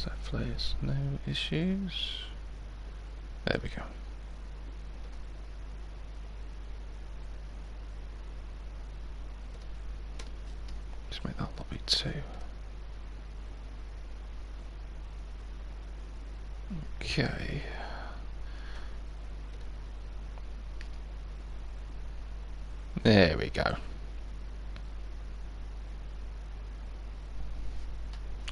So please, no issues. There we go. Just make that lobby 2. Okay. There we go.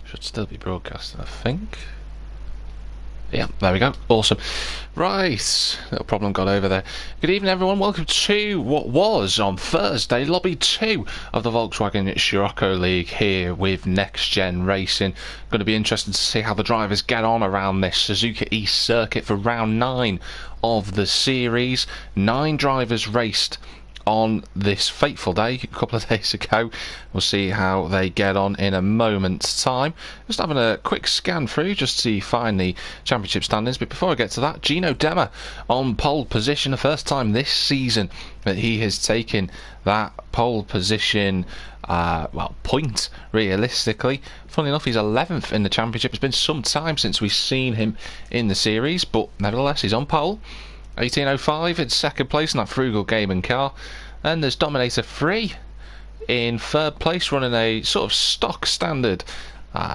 Should still be broadcasting, I think. Yeah, there we go. Awesome. Right, little problem got over there. Good evening, everyone. Welcome to what was on Thursday Lobby 2 of the Volkswagen Scirocco League here with NXTGEN Racing. Going to be interesting to see how the drivers get on around this Suzuka East circuit for round 9 of the series. 9 drivers raced on this fateful day a couple of days ago. We'll see how they get on in a moment's time. Just having a quick scan through just to find the championship standings, but before I get to that, Gino Demmer on pole position, the first time this season that he has taken that pole position point realistically. Funnily enough, he's 11th in the championship. It's been some time since we've seen him in the series, but nevertheless he's on pole. 1805 in second place in that frugal gaming car, and there's Dominator 3 in third place running a sort of stock standard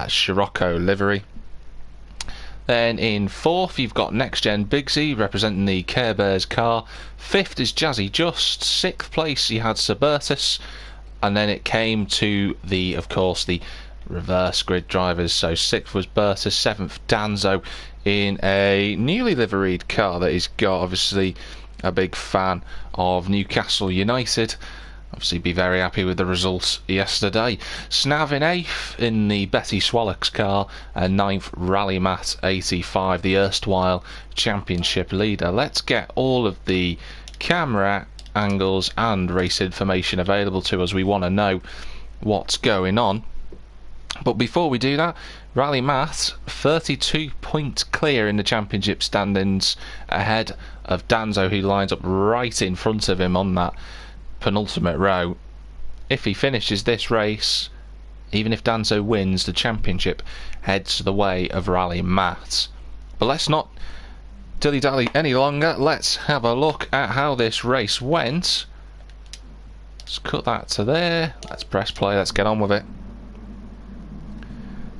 Scirocco livery. Then in fourth you've got NXTGEN Bigsy representing the Care Bears car. Fifth is Jazzy Just. Sixth place you had Suburtus, and then it came to the, of course, the reverse grid drivers. So sixth was Bertus, seventh Danzo in a newly liveried car that he's got. Obviously a big fan of Newcastle United. Obviously be very happy with the results yesterday. Snav in 8th in the Betty Swallock's car, and 9th Rally Matt 85, the erstwhile championship leader. Let's get all of the camera angles and race information available to us. We want to know what's going on. But before we do that, Rally Matt 32 points clear in the championship standings, ahead of Danzo, who lines up right in front of him on that penultimate row. If he finishes this race, even if Danzo wins, the championship heads the way of Rally Matt. But let's not dilly-dally any longer. Let's have a look at how this race went. Let's cut that to there. Let's press play. Let's get on with it.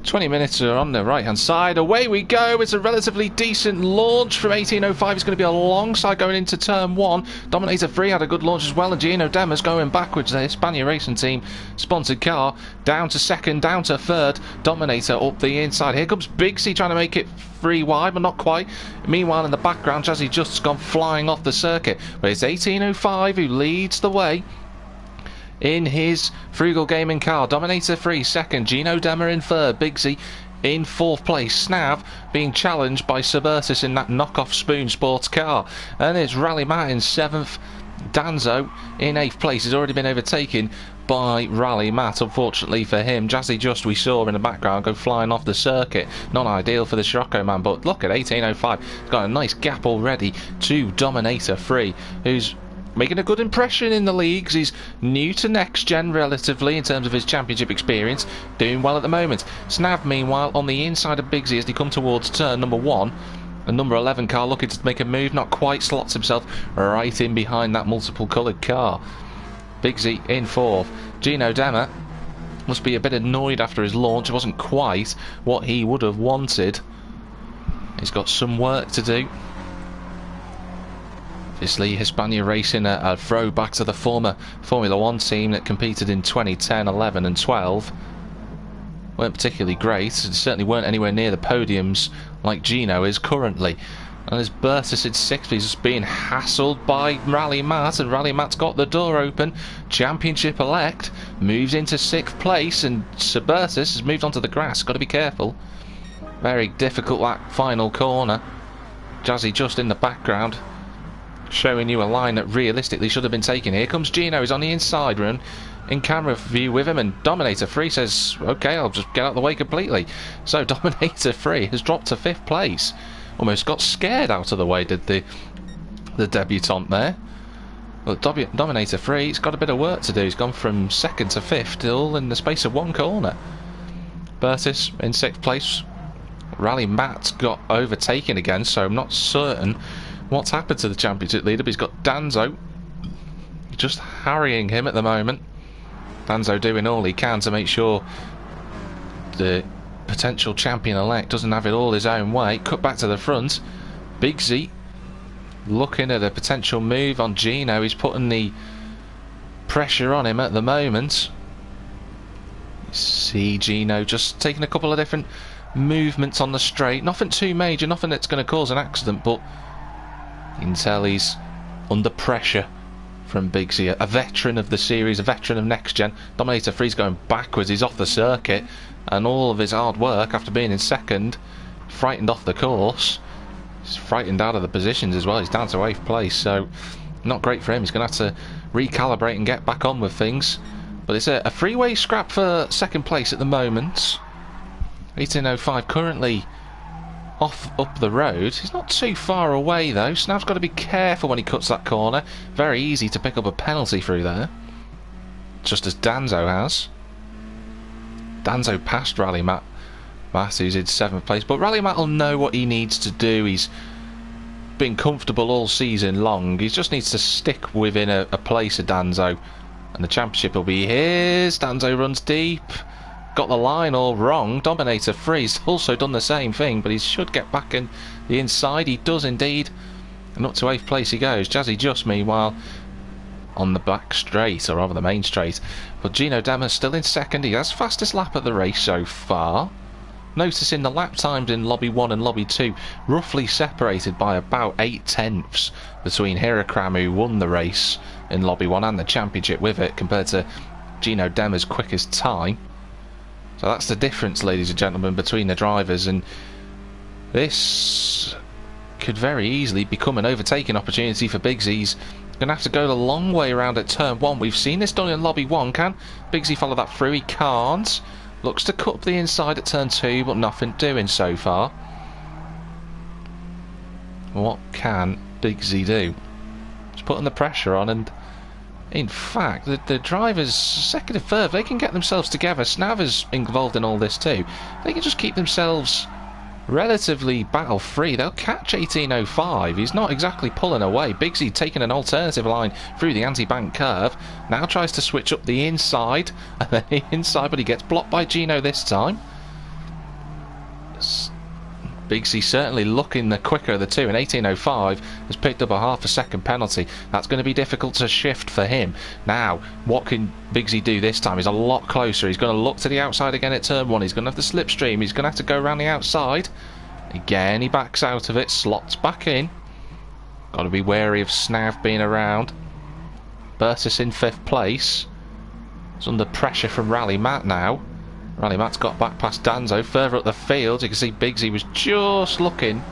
20 minutes are on the right hand side. Away we go. It's a relatively decent launch from 1805. It's going to be alongside going into turn 1. Dominator 3 had a good launch as well, and Gino Demmer's going backwards. The Hispania Racing Team sponsored car down to second, down to third. Dominator up the inside. Here comes Bigsy trying to make it 3 wide, but not quite. Meanwhile in the background, Jazzy Just's gone flying off the circuit, but it's 1805 who leads the way in his frugal gaming car. Dominator 3 second, Gino Demmer in third, Bigsy in fourth place. Snav being challenged by Suburtus in that knockoff Spoon Sports car, and it's Rally Matt in seventh. Danzo in 8th place has already been overtaken by Rally Matt, unfortunately for him. Jazzy Just we saw in the background go flying off the circuit. Not ideal for the Scirocco man, but look at 1805. He's got a nice gap already to Dominator 3, who's making a good impression in the leagues. He's new to NXTGEN relatively in terms of his championship experience, doing well at the moment. Snav meanwhile on the inside of Bigsy as they come towards turn number 1. A number 11 car looking to make a move, not quite, slots himself right in behind that multiple coloured car. Bigsy in 4th. Gino Demmer must be a bit annoyed after his launch. It wasn't quite what he would have wanted. He's got some work to do. Obviously Hispania Racing, a throwback to the former Formula 1 team that competed in 2010, 11 and 12. Weren't particularly great, certainly weren't anywhere near the podiums like Gino is currently. And as Bertus in 6th, he's just being hassled by Rally Matt, and Rally Matt's got the door open. Championship elect moves into 6th place, and Suburtus has moved onto the grass. Got to be careful. Very difficult that final corner. Jazzy Just in the background, showing you a line that realistically should have been taken. Here comes Gino, he's on the inside run in camera view with him, and Dominator 3 says, okay, I'll just get out of the way completely. So Dominator 3 has dropped to 5th place. Almost got scared out of the way, did the debutant there. Well, Dominator 3, he's got a bit of work to do. He's gone from 2nd to 5th all in the space of one corner. Bertus in 6th place, Rally Matt got overtaken again, so I'm not certain what's happened to the championship leader, but he's got Danzo just harrying him at the moment. Danzo doing all he can to make sure the potential champion-elect doesn't have it all his own way. Cut back to the front. Bigsy looking at a potential move on Gino. He's putting the pressure on him at the moment. See Gino just taking a couple of different movements on the straight. Nothing too major, nothing that's going to cause an accident, but you can tell he's under pressure from Bigsy, a veteran of the series, a veteran of Next Gen. Dominator 3's going backwards, he's off the circuit, and all of his hard work after being in second, frightened off the course. He's frightened out of the positions as well. He's down to 8th place, so not great for him. He's going to have to recalibrate and get back on with things. But it's a three-way scrap for second place at the moment. 1805 currently up the road. He's not too far away though. Snav's got to be careful when he cuts that corner. Very easy to pick up a penalty through there, just as Danzo has. Danzo passed Rally Matt, who's in 7th place, but Rally Matt will know what he needs to do. He's been comfortable all season long. He just needs to stick within a place of Danzo, and the championship will be his. Danzo runs deep. Got the line all wrong. Dominator 3's also done the same thing, but he should get back in the inside. He does indeed, and up to 8th place he goes. Jazzy Just meanwhile on the back straight, or rather the main straight. But Gino Demmer's still in second. He has fastest lap of the race so far. Noticing the lap times in lobby 1 and lobby 2 roughly separated by about 8/10 between Hirakram, who won the race in lobby 1 and the championship with it, compared to Gino Demmer's quickest time. So that's the difference, ladies and gentlemen, between the drivers, and this could very easily become an overtaking opportunity for Bigsy. He's going to have to go the long way around at turn 1. We've seen this done in lobby 1. Can Bigsy follow that through? He can't. Looks to cut up the inside at turn 2, but nothing doing so far. What can Bigsy do? Just putting the pressure on, and in fact, the drivers, second and third, they can get themselves together. Snav is involved in all this too. They can just keep themselves relatively battle-free. They'll catch 1805. He's not exactly pulling away. Bigsy taking an alternative line through the anti-bank curve. Now tries to switch up the inside, and then the inside, but he gets blocked by Gino this time. Bigsy certainly looking the quicker of the two, and 1805 has picked up a half a second penalty. That's going to be difficult to shift for him. Now, what can Bigsy do this time? He's a lot closer. He's going to look to the outside again at turn 1. He's going to have the slipstream. He's going to have to go around the outside. Again, he backs out of it, slots back in. Got to be wary of Snav being around. Bertus in 5th place. He's under pressure from Rally Matt now. Rally Matt's got back past Danzo. Further up the field, you can see Bigsy was just looking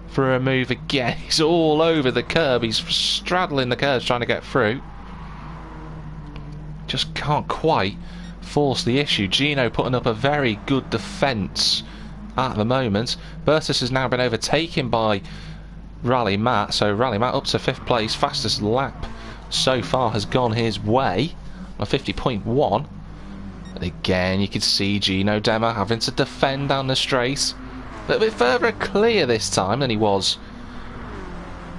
for a move again. He's all over the curb. He's straddling the curves trying to get through. Just can't quite force the issue. Gino putting up a very good defence at the moment. Bertus has now been overtaken by Rally Matt. So Rally Matt up to 5th place. Fastest lap so far has gone his way on 50.1. And again, you can see Gino Demmer having to defend down the straight. A little bit further clear this time than he was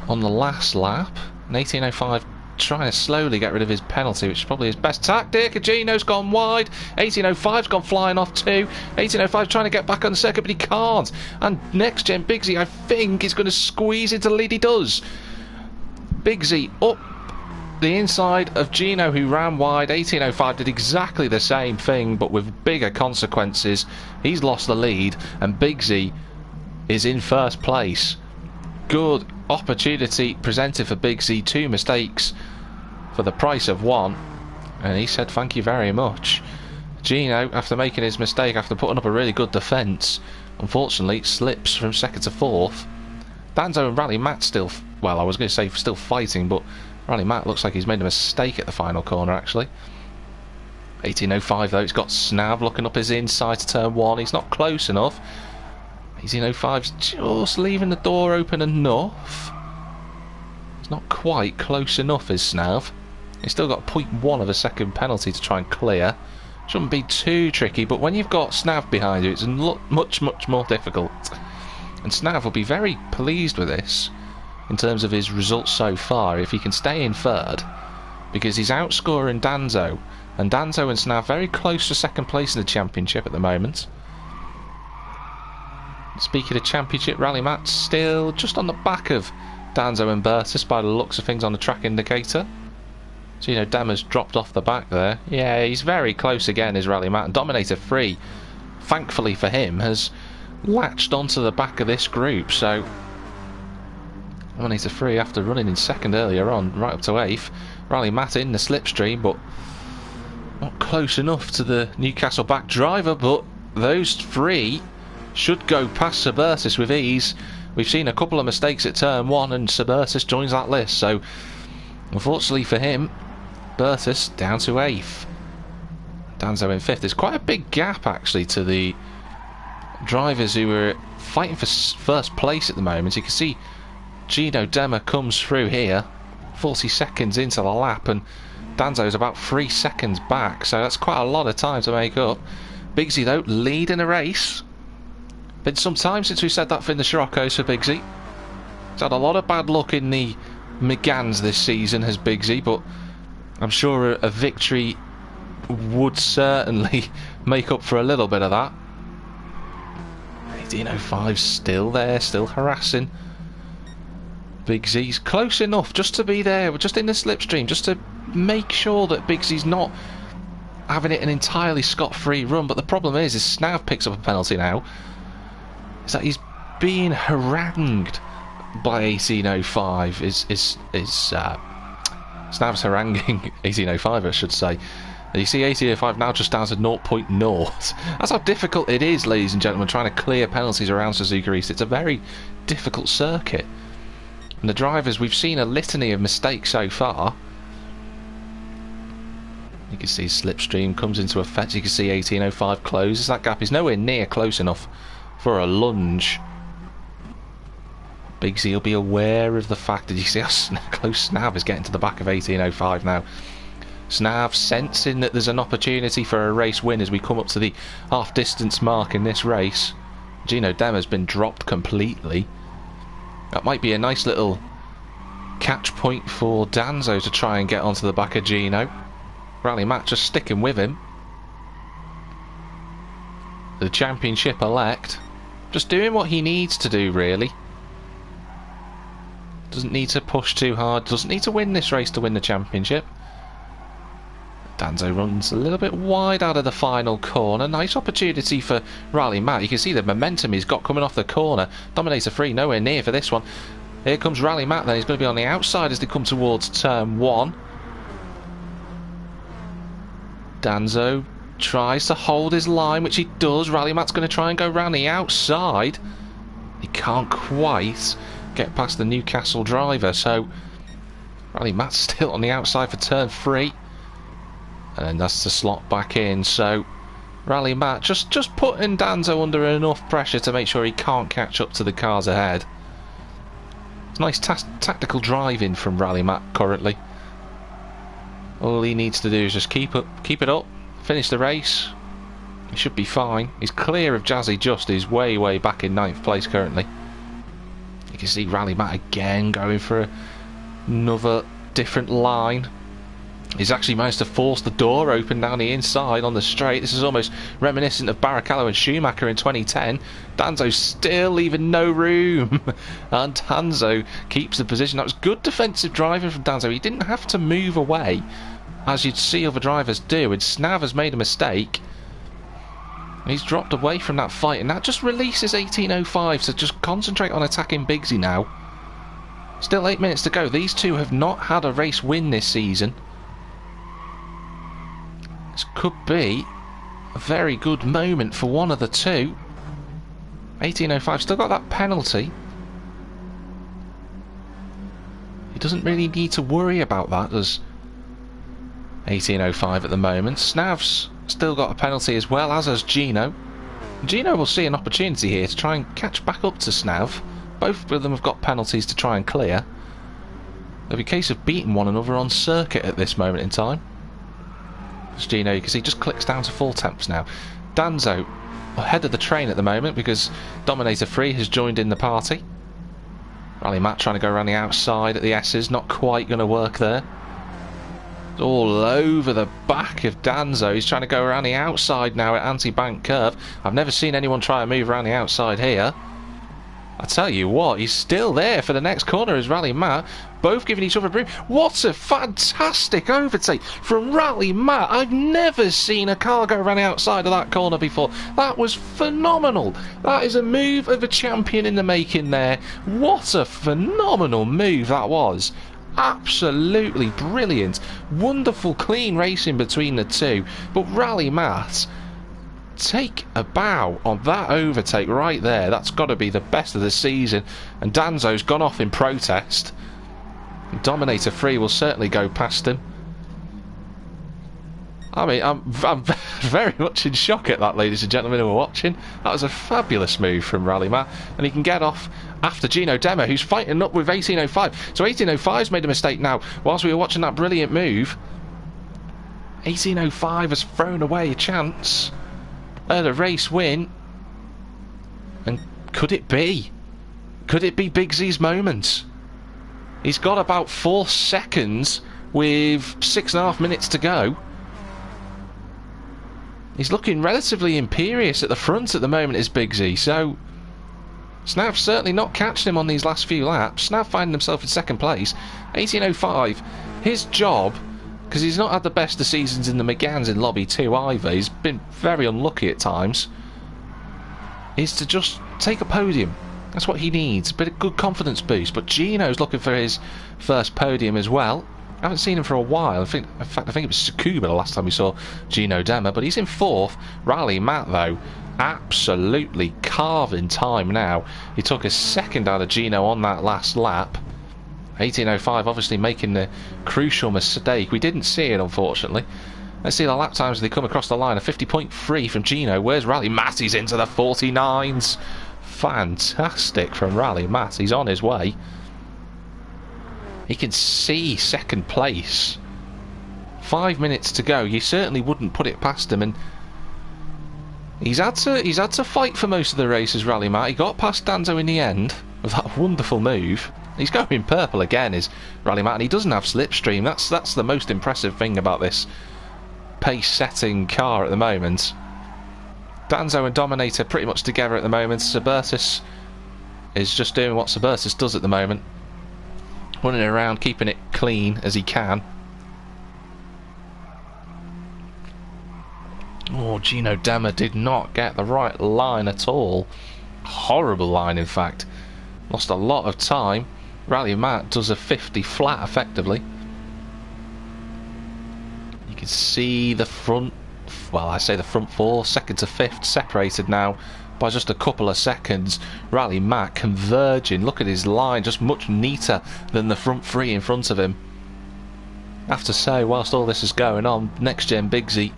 on the last lap. And 1805 trying to slowly get rid of his penalty, which is probably his best tactic. Gino's gone wide. 1805's gone flying off too. 1805 trying to get back on the circuit, but he can't. And Next Gen Bigsy, I think, is going to squeeze into the lead. He does. Bigsy up the inside of Gino, who ran wide. 1805 did exactly the same thing, but with bigger consequences. He's lost the lead, and Bigsy is in 1st place. Good opportunity presented for Bigsy. 2 mistakes for the price of 1, and he said thank you very much. Gino, after making his mistake, after putting up a really good defence, unfortunately slips from 2nd to 4th. Danzo and Rally Matt still, well, I was going to say still fighting, but Rally Matt looks like he's made a mistake at the final corner actually. 1805 though, it's got Snav looking up his inside to turn 1. He's not close enough. 1805's just leaving the door open enough. It's not quite close enough, is Snav. He's still got 0.1 of a second penalty to try and clear. Shouldn't be too tricky, but when you've got Snav behind you, it's much more difficult. And Snav will be very pleased with this in terms of his results so far if he can stay in third, because he's outscoring Danzo, and Danzo and Snav very close to second place in the championship at the moment. Speaking of championship, Rally Matt still just on the back of Danzo and Bertus by the looks of things on the track indicator. So, you know, Dema's dropped off the back there. Yeah, he's very close again, is Rally Matt. And Dominator 3, thankfully for him, has latched onto the back of this group. So, Dominator 3, after running in second earlier on, right up to 8th. Rally Matt in the slipstream, but not close enough to the Newcastle back driver. But those three should go past Suburtis with ease. We've seen a couple of mistakes at turn 1, and Suburtis joins that list. So, unfortunately for him, Bertus down to 8th. Danzo in 5th. There's quite a big gap actually to the drivers who are fighting for first place at the moment. You can see Gino Dema comes through here 40 seconds into the lap, and Danzo's about 3 seconds back, so that's quite a lot of time to make up. Bigsy though leading a race. Been some time since we said that for the Sciroccos for Bigsy. He's had a lot of bad luck in the Megans this season, has Bigsy, but I'm sure a victory would certainly make up for a little bit of that. 18.05 still there, still harassing Bigsy's. Close enough just to be there, we're just in the slipstream, just to make sure that Bigsy's not having it an entirely scot-free run. But the problem is Snav picks up a penalty now, is that he's being harangued by 18.05. Snav's haranguing 18.05, I should say. And you see 18.05 now just down to 0.0. That's how difficult it is, ladies and gentlemen, trying to clear penalties around Suzuka East. It's a very difficult circuit. And the drivers, we've seen a litany of mistakes so far. You can see slipstream comes into effect. You can see 18.05 closes. That gap is nowhere near close enough for a lunge. Bigsy will be aware of the fact that you see how close Snav is getting to the back of 18.05 now. Snav sensing that there's an opportunity for a race win as we come up to the half distance mark in this race. Gino Dema's been dropped completely. That might be a nice little catch point for Danzo to try and get onto the back of Gino. Rally Matt just sticking with him. The championship elect just doing what he needs to do, really. Doesn't need to push too hard, doesn't need to win this race to win the championship. Danzo runs a little bit wide out of the final corner. Nice opportunity for Rally Matt. You can see the momentum he's got coming off the corner. Dominator 3 nowhere near for this one. Here comes Rally Matt then. He's going to be on the outside as they come towards turn 1. Danzo tries to hold his line, which he does. Rally Matt's going to try and go round the outside. He can't quite get past the Newcastle driver, so Rally Matt's still on the outside for turn 3, and then that's the slot back in. So Rally Matt just putting Danzo under enough pressure to make sure he can't catch up to the cars ahead. It's nice tactical driving from Rally Matt currently. All he needs to do is just keep it up, finish the race. He should be fine. He's clear of Jazzy Just, who's way back in 9th place currently. You can see Rally Matt again going for another different line. He's actually managed to force the door open down the inside on the straight. This is almost reminiscent of Barrichello and Schumacher in 2010. Danzo's still leaving no room. And Danzo keeps the position. That was good defensive driving from Danzo. He didn't have to move away, as you'd see other drivers do. And Snav has made a mistake. He's dropped away from that fight, and that just releases 18.05 to just concentrate on attacking Bigsy now. Still 8 minutes to go. These two have not had a race win this season. This could be a very good moment for one of the two. 18.05 still got that penalty. He doesn't really need to worry about that as 18.05 at the moment. Snav's still got a penalty as well, as has Gino. Gino will see an opportunity here to try and catch back up to Snav. Both of them have got penalties to try and clear. There'll be a case of beating one another on circuit at this moment in time. As Gino, you can see, just clicks down to 4 tenths now. Danzo ahead of the train at the moment because Dominator 3 has joined in the party. Rally Matt trying to go around the outside at the S's, not quite going to work there. All over the back of Danzo. He's trying to go around the outside now at anti-bank curve. I've never seen anyone try and move around the outside here. I tell you what, he's still there for the next corner as Rally Matt, both giving each other a break. What a fantastic overtake from Rally Matt. I've never seen a car go around the outside of that corner before. That was phenomenal. That is a move of a champion in the making there. What a phenomenal move that was. Absolutely brilliant. Wonderful clean racing between the two. But Rally Matt, take a bow on that overtake right there. That's got to be the best of the season. And Danzo's gone off in protest. Dominator 3 will certainly go past him. I mean, I'm very much in shock at that, ladies and gentlemen who are watching. That was a fabulous move from Rally Matt, and he can get off after Gino Demo, who's fighting up with 1805. So 1805's made a mistake now. Whilst we were watching that brilliant move, 1805 has thrown away a chance at a race win. And could it be? Could it be Big Z's moment? He's got about 4 seconds with 6.5 minutes to go. He's looking relatively imperious at the front at the moment, is Big Z, so Snav certainly not catching him on these last few laps. Snav finding himself in second place. 1805, his job, because he's not had the best of seasons in the McGanns in Lobby 2 either, he's been very unlucky at times, is to just take a podium. That's what he needs, a bit of good confidence boost. But Gino's looking for his first podium as well. I haven't seen him for a while. In fact, I think it was Suzuka the last time we saw Gino Dema, but he's in 4th. Rally Matt, though, absolutely carving time now. He took a second out of Gino on that last lap. 1805 obviously making the crucial mistake. We didn't see it, unfortunately. Let's see the lap times as they come across the line. A 50.3 from Gino. Where's Rally Matt? He's into the 49s. Fantastic from Rally Matt. He's on his way. He can see second place. 5 minutes to go. You certainly wouldn't put it past him, and he's had to fight for most of the races, Rally Matt. He got past Danzo in the end with that wonderful move. He's going purple again, is Rally Matt, and he doesn't have slipstream. That's the most impressive thing about this pace-setting car at the moment. Danzo and Dominator pretty much together at the moment. Suburtus is just doing what Suburtus does at the moment. Running around, keeping it clean as he can. Oh, Gino Dema did not get the right line at all. Horrible line, in fact. Lost a lot of time. Rally Matt does a 50 flat, effectively. You can see the front, well, I say the front 4, 2nd to 5th, separated now by just a couple of seconds. Rally Matt converging. Look at his line, just much neater than the front 3 in front of him. I have to say, whilst all this is going on, Next Gen Big Z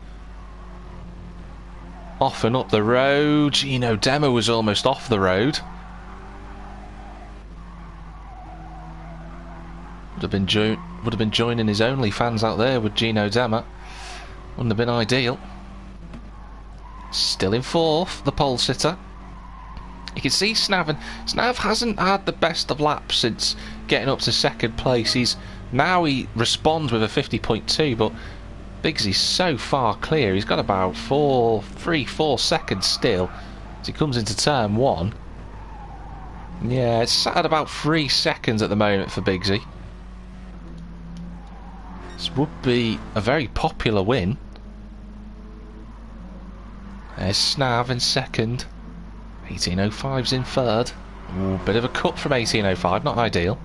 off and up the road. Gino Demo was almost off the road. Would have been joining his OnlyFans out there with Gino Dema. Wouldn't have been ideal. Still in 4th, the pole sitter. You can see Snav hasn't had the best of laps since getting up to 2nd place. He responds with a 50.2, but Bigsy's so far clear. He's got about 3-4 seconds still as he comes into turn 1. Yeah, it's sat at about 3 seconds at the moment for Bigsy. This would be a very popular win. There's Snav in 2nd. 1805's in 3rd. Ooh, bit of a cut from 1805, not ideal.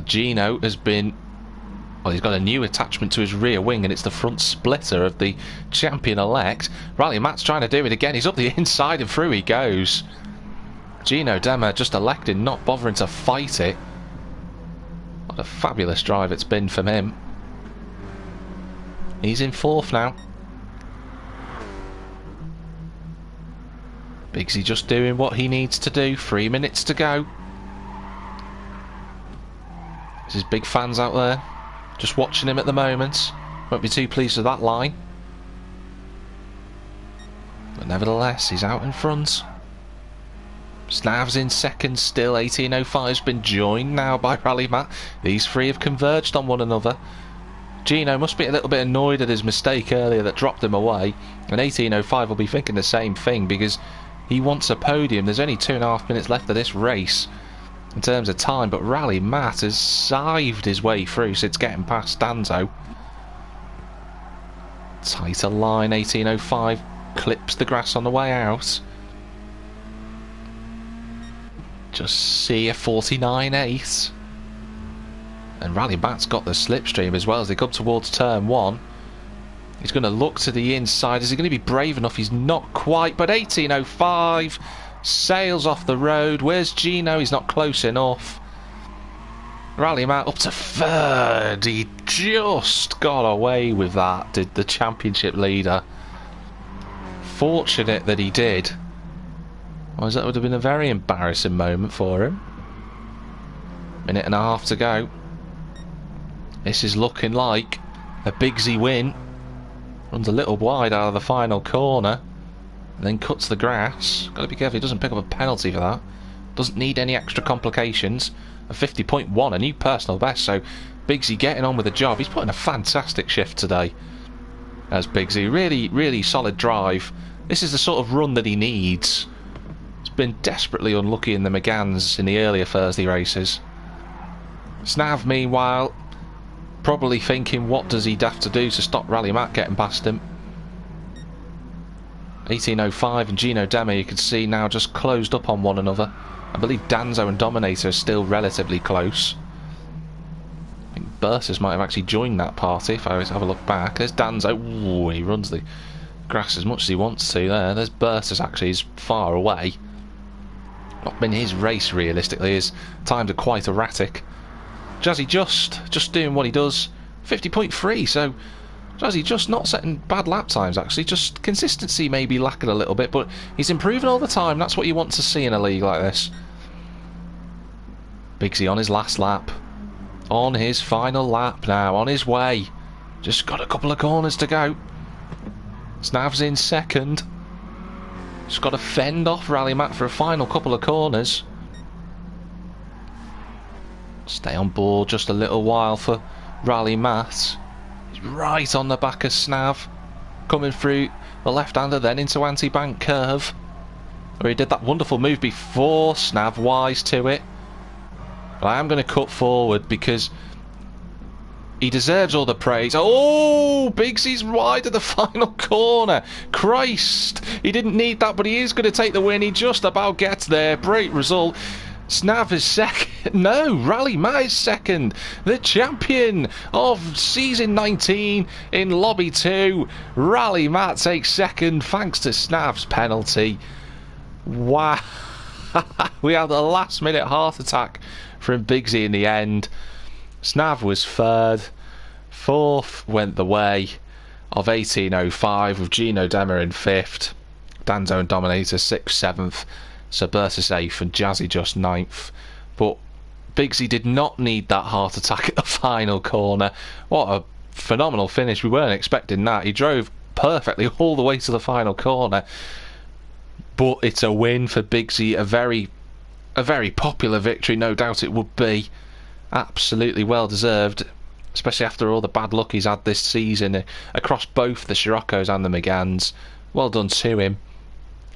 Gino has been... well, he's got a new attachment to his rear wing, and it's the front splitter of the champion-elect. Rally Matt's trying to do it again. He's up the inside and through he goes. Gino Dema just elected not bothering to fight it. What a fabulous drive it's been from him. He's in 4th now. Bigsy just doing what he needs to do. 3 minutes to go. There's his big fans out there just watching him at the moment. Won't be too pleased with that line. But nevertheless, he's out in front. Snav's in second still. 1805's been joined now by Rally Matt. These three have converged on one another. Gino must be a little bit annoyed at his mistake earlier that dropped him away. And 1805 will be thinking the same thing because he wants a podium. There's only 2.5 minutes left of this race in terms of time. But Rally Matt has scythed his way through, so it's getting past Danzo. Tighter line. 1805 clips the grass on the way out. Just see a 49.8. And Rally Matt's got the slipstream as well as they come towards turn 1. He's going to look to the inside. Is he going to be brave enough? He's not quite, but 1805 sails off the road. Where's Gino? He's not close enough. Rally Matt up to third. He just got away with that, did the championship leader. Fortunate that he did. Otherwise that would have been a very embarrassing moment for him. Minute and a half to go. This is looking like a Bigsy win. Runs a little wide out of the final corner. And then cuts the grass. Got to be careful he doesn't pick up a penalty for that. Doesn't need any extra complications. A 50.1, a new personal best. So Bigsy getting on with the job. He's putting a fantastic shift today. As Bigsy. Really, really solid drive. This is the sort of run that he needs. Been desperately unlucky in the Megans in the earlier Thursday races. Snav, meanwhile, probably thinking what does he have to do to stop Rally Matt getting past him. 1805 and Gino Demo, you can see now just closed up on one another. I believe Danzo and Dominator are still relatively close. I think Bursus might have actually joined that party if I have a look back. There's Danzo. Ooh, he runs the grass as much as he wants to there. There's Bursus, actually, he's far away. Not been his race realistically. His times are quite erratic. Jazzy just doing what he does. 50.3, so Jazzy just not setting bad lap times actually. Just consistency maybe lacking a little bit, but he's improving all the time. That's what you want to see in a league like this. Bigsy on his last lap. On his final lap now. On his way. Just got a couple of corners to go. Snav's in second. Just got to fend off Rally Matt for a final couple of corners. Stay on board just a little while for Rally Matt. He's right on the back of Snav. Coming through the left-hander then into anti-bank curve. Where he did that wonderful move before. Snav wise to it. But I am going to cut forward because he deserves all the praise. Oh, Bigsy's wide at the final corner. Christ, he didn't need that, but he is going to take the win. He just about gets there. Great result. Snav is second. No, Rally Matt is second. The champion of season 19 in Lobby 2. Rally Matt takes second thanks to Snav's penalty. Wow. We had a last minute heart attack from Bigsy in the end. Snav was third. Fourth went the way of 1805 with Gino Demmer in fifth. Danzo and Dominator 6th, 7th. Subursus 8th and Jazzy just 9th. But Bigsy did not need that heart attack at the final corner. What a phenomenal finish. We weren't expecting that. He drove perfectly all the way to the final corner. But it's a win for Bigsy. A very popular victory, no doubt it would be. Absolutely well deserved, especially after all the bad luck he's had this season across both the Sciroccos and the Megans. Well done to him.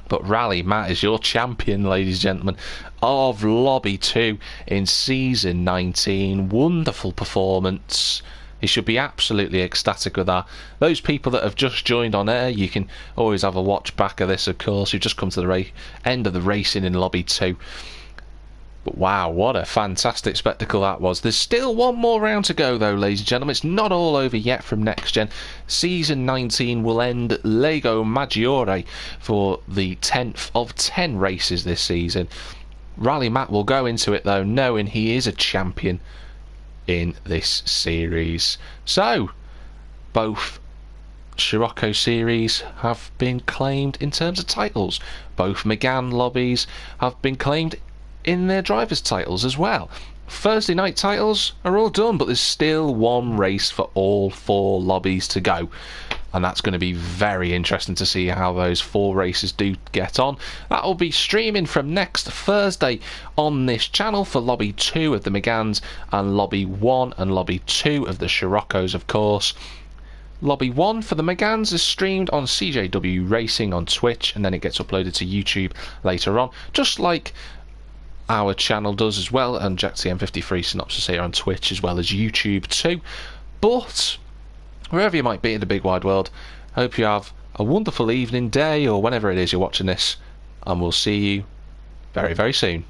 But Rally Matt is your champion, ladies and gentlemen, of Lobby 2 in season 19. Wonderful performance. He should be absolutely ecstatic with that. Those people that have just joined on air, you can always have a watch back of this, of course. You've just come to the end of the racing in Lobby 2. But wow, what a fantastic spectacle that was. There's still one more round to go though, ladies and gentlemen. It's not all over yet from Next Gen. Season 19 will end Lego Maggiore for the 10th of 10 races this season. Rally Matt will go into it though, knowing he is a champion in this series. So, both Scirocco series have been claimed in terms of titles. Both Megane lobbies have been claimed in their drivers' titles as well. Thursday night titles are all done, but there's still one race for all 4 lobbies to go. And that's going to be very interesting to see how those 4 races do get on. That will be streaming from next Thursday on this channel for Lobby 2 of the Megans and Lobby 1 and Lobby 2 of the Sciroccos, of course. Lobby 1 for the Megans is streamed on CJW Racing on Twitch, and then it gets uploaded to YouTube later on, just like our channel does as well, and Jack TM53 Synopsis here on Twitch as well as YouTube too. But wherever you might be in the big wide world, hope you have a wonderful evening, day, or whenever it is you're watching this, and we'll see you very, very soon.